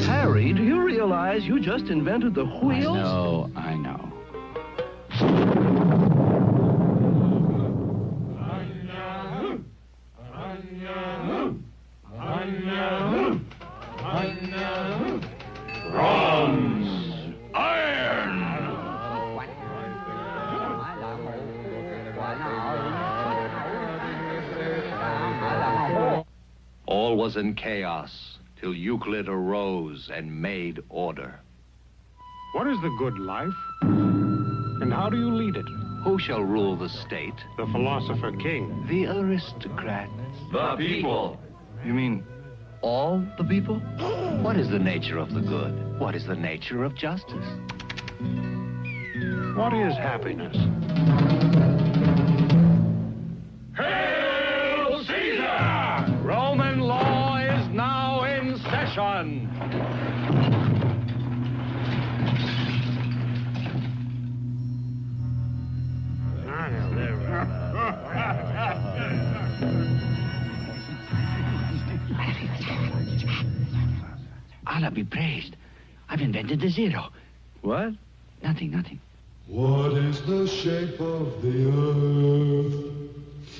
Harry, do you realize you just invented the wheels? I know. Bronze! Iron! All was in chaos till Euclid arose and made order. What is the good life? And how do you lead it? Who shall rule the state? The philosopher king. The aristocrats. The people! You mean all the people? What is the nature of the good? What is the nature of justice? What is happiness? Hail Caesar! Roman law is now in session. Allah be praised. I've invented the zero. What? Nothing. What is the shape of the earth?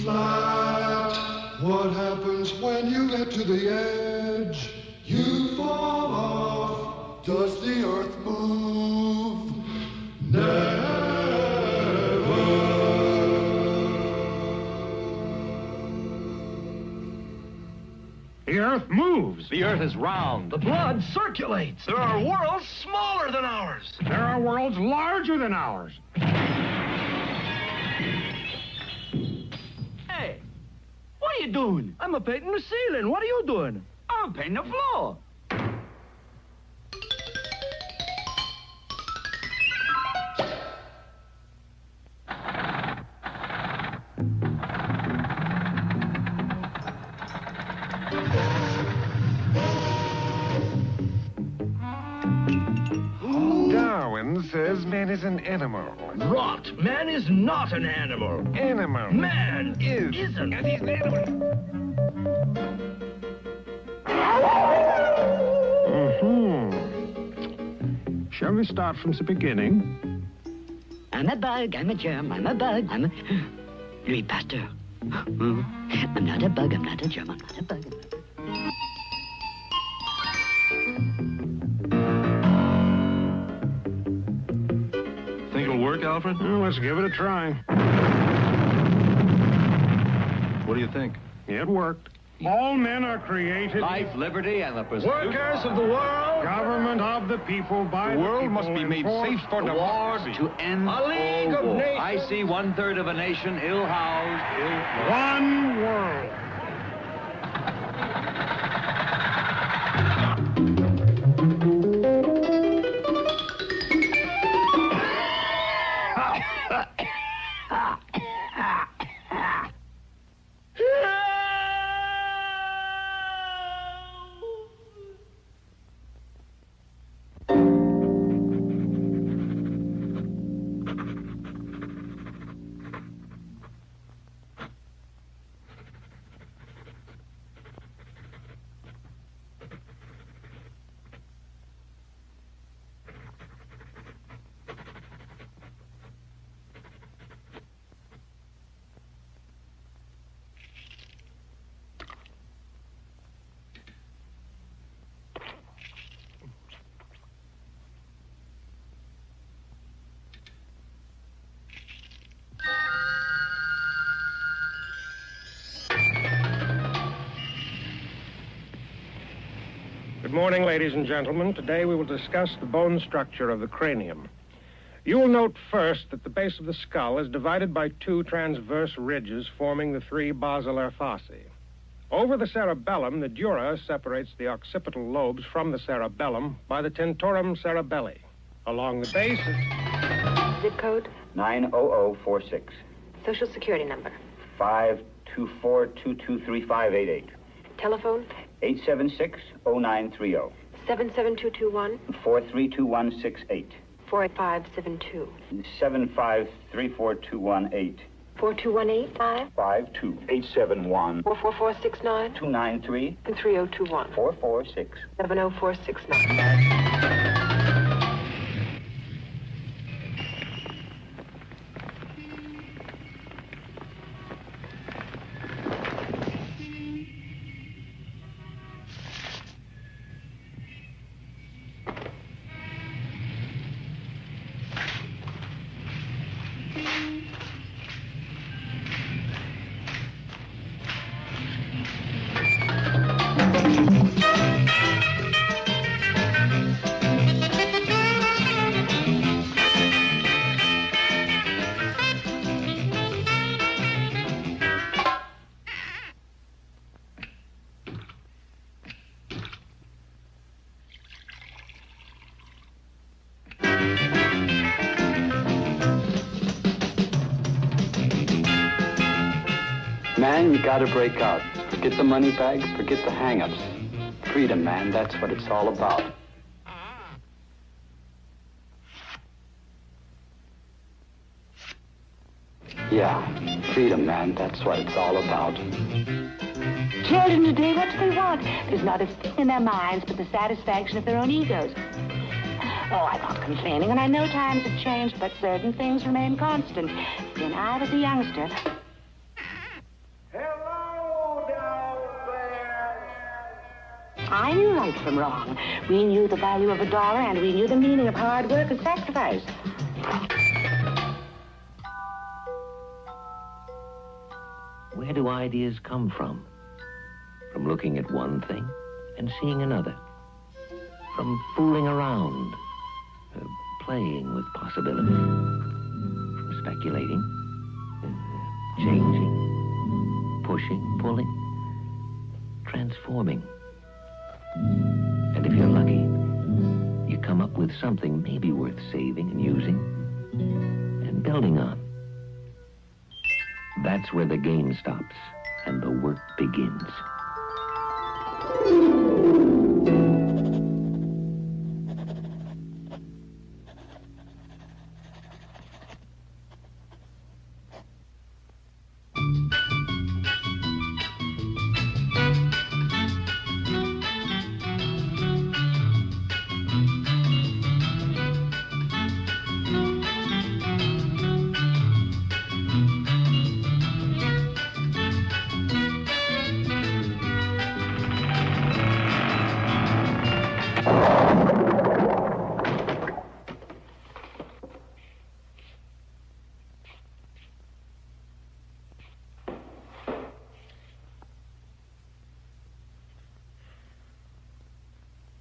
Flat. What happens when you get to the edge? You fall off. Does the earth move? Never. The earth moves. The earth is round. The blood circulates. There are worlds smaller than ours. There are worlds larger than ours. Hey, what are you doing? I'm painting the ceiling. What are you doing? I'm painting the floor. Darwin says man is an animal. Rot. Man is not an animal. Animal. Man isn't. And he's an animal. Shall we start from the beginning? I'm a bug, I'm a germ, I'm a bug, I'm a... Louis Pasteur. I'm not a bug, I'm not a germ, I'm not a bug, I'm not a... Think it'll work, Alfred? Well, let's give it a try. What do you think? It worked. All men are created... Life, liberty, and the pursuit... Workers of the world. Government of the people, by The world must be people, made enforced safe for The war democracy. to end A league all of war. nations. I see 1/3 of a nation ill-housed, ill... One world. Good morning, ladies and gentlemen. Today we will discuss the bone structure of the cranium. You will note first that the base of the skull is divided by two transverse ridges forming the three basilar fossae. Over the cerebellum, the dura separates the occipital lobes from the cerebellum by the tentorum cerebelli. Along the base... Zip code? 90046. Social security number? 524223588. Telephone? 876-0930. 77221? 432168. 4572. 75342118. 4218? 52. 871. 44469? 293. And 3021. 446. 70469. Man, you gotta break out. Forget the money bag, forget the hang-ups. Freedom, man, that's what it's all about. Yeah, freedom, man, that's what it's all about. Children today, what do they want? There's not a thing in their minds but the satisfaction of their own egos. Oh, I'm not complaining, and I know times have changed, but certain things remain constant. When I was a youngster... I knew right from wrong. We knew the value of $1, and we knew the meaning of hard work and sacrifice. Where do ideas come from? From looking at one thing and seeing another. From fooling around, playing with possibilities. From speculating, changing, pushing, pulling, transforming. And if you're lucky, you come up with something maybe worth saving and using and building on. That's where the game stops and the work begins.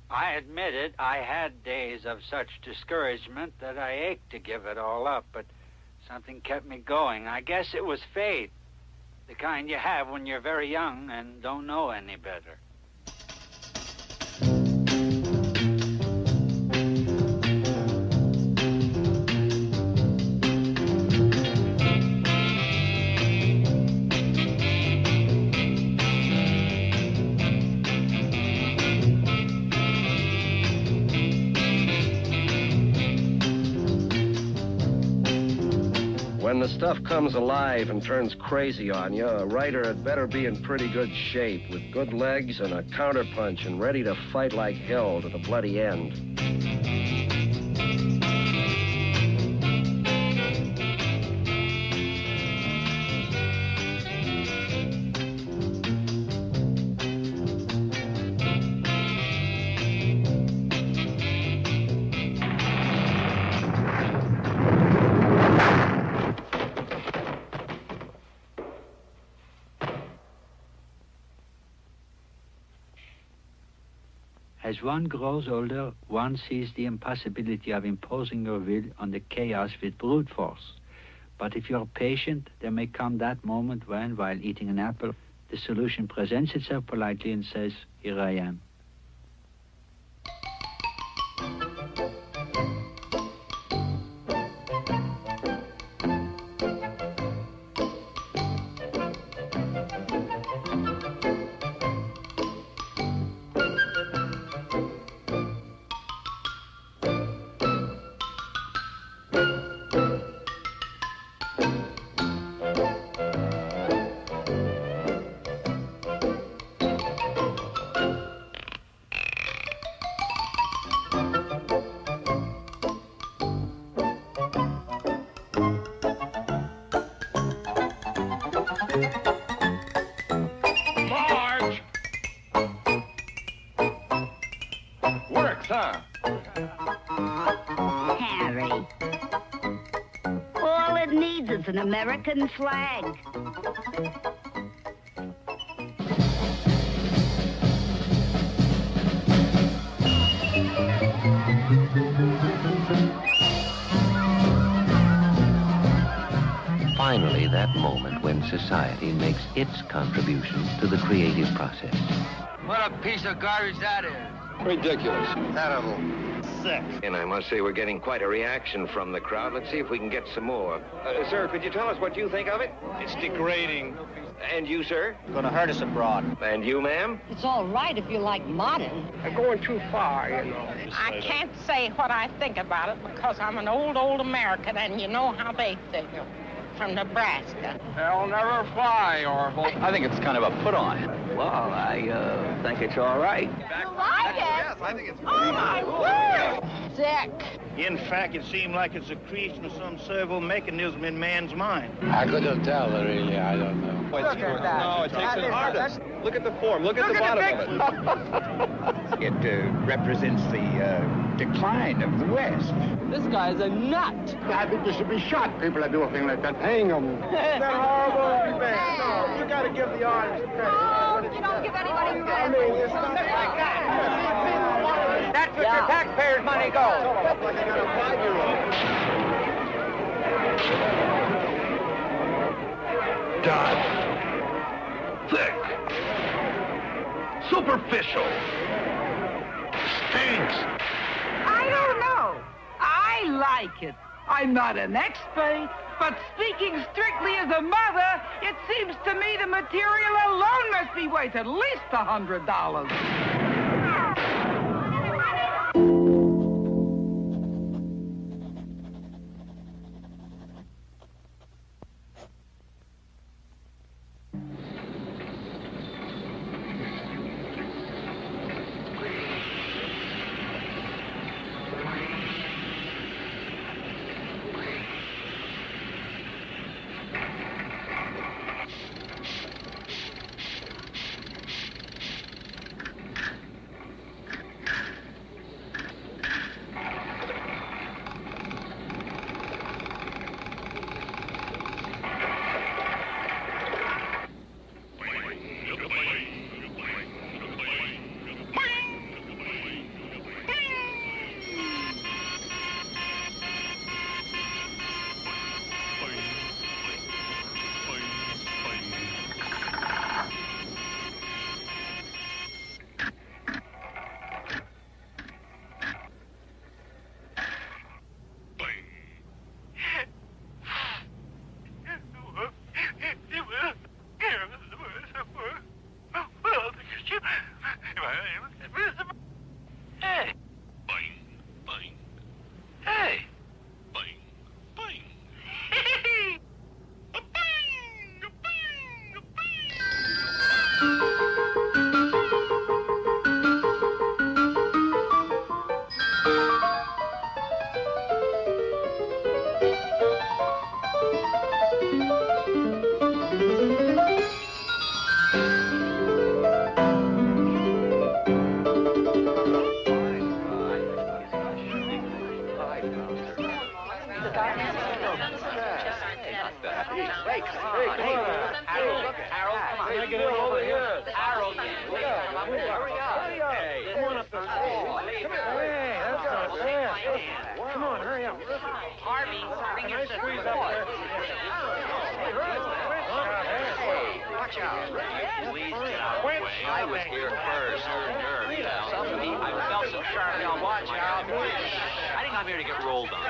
I admit it, I had days of such discouragement that I ached to give it all up, but something kept me going. I guess it was faith, the kind you have when you're very young and don't know any better. When the stuff comes alive and turns crazy on you, a writer had better be in pretty good shape, with good legs and a counterpunch and ready to fight like hell to the bloody end. As one grows older, one sees the impossibility of imposing your will on the chaos with brute force. But if you're patient, there may come that moment when, while eating an apple, the solution presents itself politely and says, "Here I am." Marge! Works, huh? Harry. All it needs is an American flag. Finally, that moment when society makes its contribution to the creative process. What a piece of garbage that is. Ridiculous. Terrible. Sick. And I must say we're getting quite a reaction from the crowd. Let's see if we can get some more. Sir, could you tell us what you think of it? It's degrading. And you, sir? Gonna hurt us abroad. And you, ma'am? It's all right if you like modern. They're going too far, you know. I can't say what I think about it because I'm an old American, and you know how they think. From Nebraska. They'll never fly, Orville. I think it's kind of a put-on. Well, I think it's all right. You like it? Yes, I think it's Oh, my word! Sick. In fact, it seemed like it's a creation of some servo mechanism in man's mind. I couldn't tell, really. I don't know. Look at that. No, it takes an artist. Look at the form. Look at the bottom of it. It represents the decline of the West. This guy's a nut. I think you should be shot. People that do a thing like that. Hang them. Isn't that horrible? No, you got to give the artist credit. Oh, you don't give anybody credit. I mean, it's not like that. That's what your taxpayers' money goes. Like I got a 5-year-old. Dot. Thick. Superficial. Stinks. I don't know. I like it. I'm not an expert, but speaking strictly as a mother, it seems to me the material alone must be worth at least $100. Harold, come on. Get it over here. Harold, hurry up. Hurry up. Come on up there. Harvey, bring your sister with us. Watch out. Please get out of the way. I was here first. I felt some sharp now. Watch out. I think I'm here to get rolled on.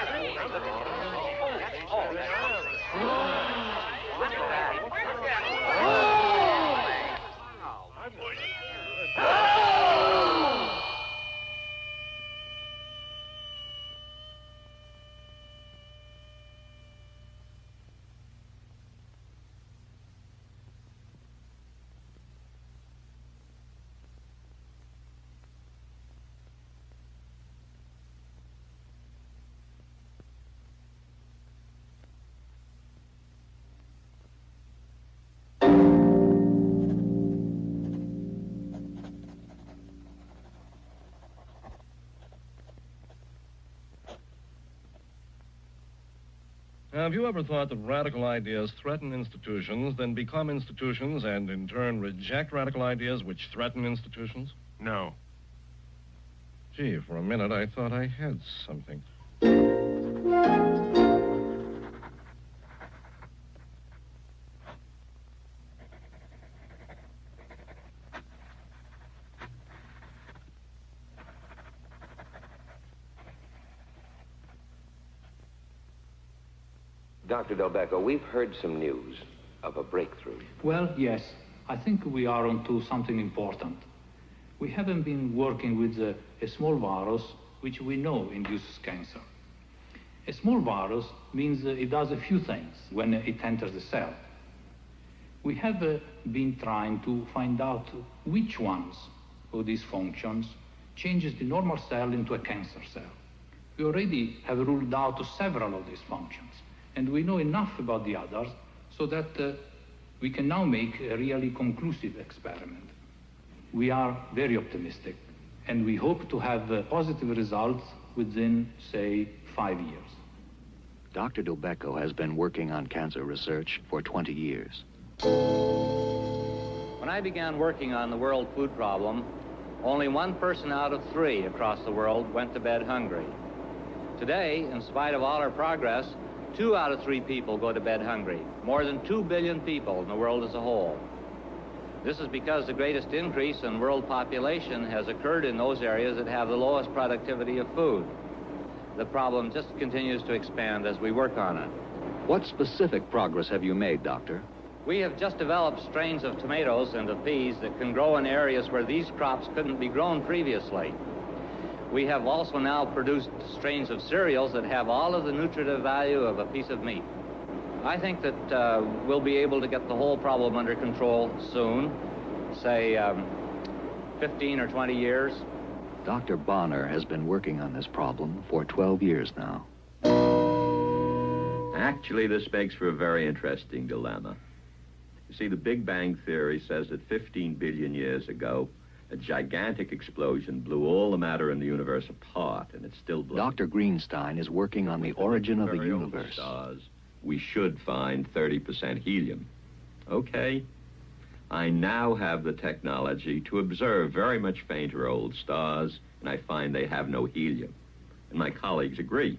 Have you ever thought that radical ideas threaten institutions, then become institutions, and in turn reject radical ideas which threaten institutions? No. Gee, for a minute I thought I had something. Dr. Delbecco, we've heard some news of a breakthrough. Well, yes. I think we are onto something important. We haven't been working with a small virus which we know induces cancer. A small virus means it does a few things when it enters the cell. We have been trying to find out which ones of these functions changes the normal cell into a cancer cell. We already have ruled out several of these functions, and we know enough about the others so that we can now make a really conclusive experiment. We are very optimistic, and we hope to have positive results within, say, 5 years. Dr. Delbecco has been working on cancer research for 20 years. When I began working on the world food problem, only 1 person out of 3 across the world went to bed hungry. Today, in spite of all our progress, 2 out of 3 people go to bed hungry, more than 2 billion people in the world as a whole. This is because the greatest increase in world population has occurred in those areas that have the lowest productivity of food. The problem just continues to expand as we work on it. What specific progress have you made, Doctor? We have just developed strains of tomatoes and of peas that can grow in areas where these crops couldn't be grown previously. We have also now produced strains of cereals that have all of the nutritive value of a piece of meat. I think that we'll be able to get the whole problem under control soon, say 15 or 20 years. Dr. Bonner has been working on this problem for 12 years now. Actually, this makes for a very interesting dilemma. You see, the Big Bang Theory says that 15 billion years ago, a gigantic explosion blew all the matter in the universe apart, and it's still blowing. Dr. Greenstein is working on the origin of the universe. Stars, we should find 30% helium. Okay. I now have the technology to observe very much fainter old stars, and I find they have no helium. And my colleagues agree.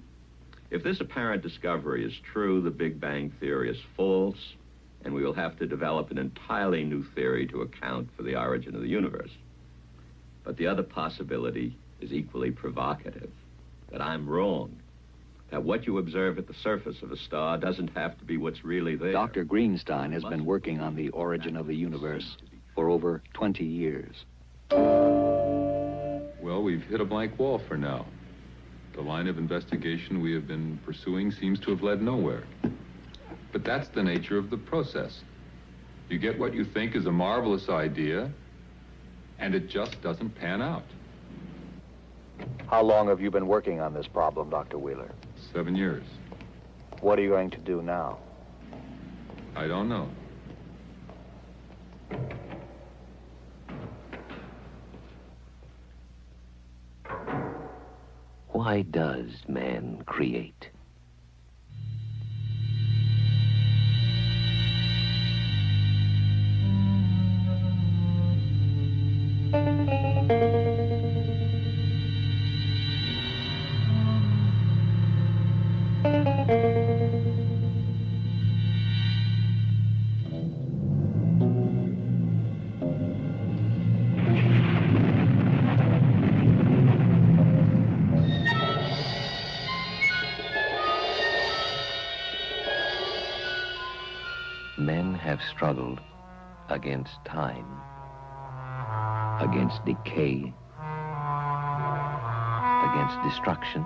If this apparent discovery is true, the Big Bang Theory is false, and we will have to develop an entirely new theory to account for the origin of the universe. But the other possibility is equally provocative, that I'm wrong, that what you observe at the surface of a star doesn't have to be what's really there. Dr. Greenstein has been working on the origin of the universe for over 20 years. Well, we've hit a blank wall for now. The line of investigation we have been pursuing seems to have led nowhere. But that's the nature of the process. You get what you think is a marvelous idea, and it just doesn't pan out. How long have you been working on this problem, Dr. Wheeler? 7 years. What are you going to do now? I don't know. Why does man create? Men have struggled against time, against decay, against destruction,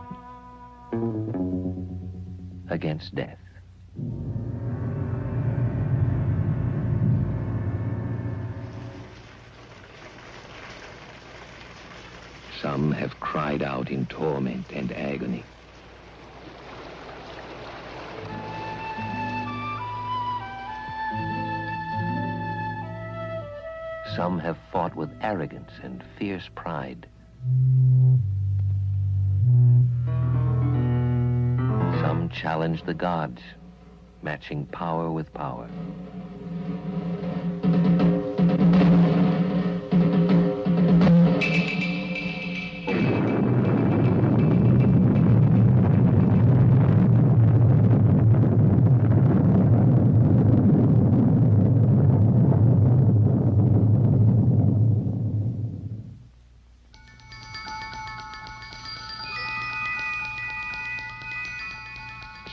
against death. Some have cried out in torment and agony. Some have fought with arrogance and fierce pride. Some challenged the gods, matching power with power.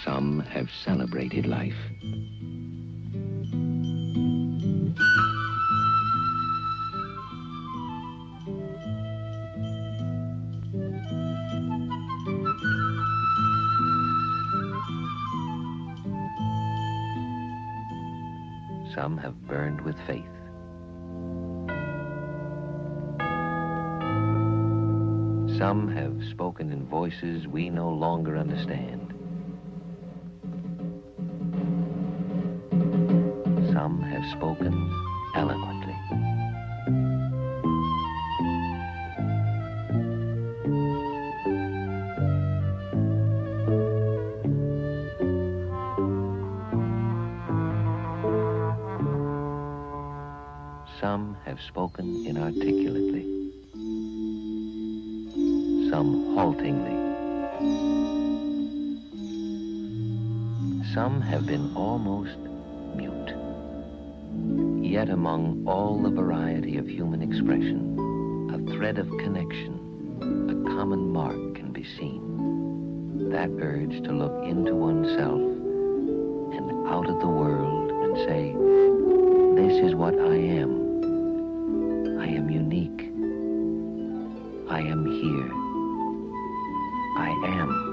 Some have celebrated life. Some have burned with faith. Some have spoken in voices we no longer understand. Some have spoken eloquently. Some have spoken inarticulately. Some haltingly. Some have been almost mute. Yet among all the variety of human expression, a thread of connection, a common mark can be seen. That urge to look into oneself and out at the world and say, this is what I am. I am unique. I am here. I am.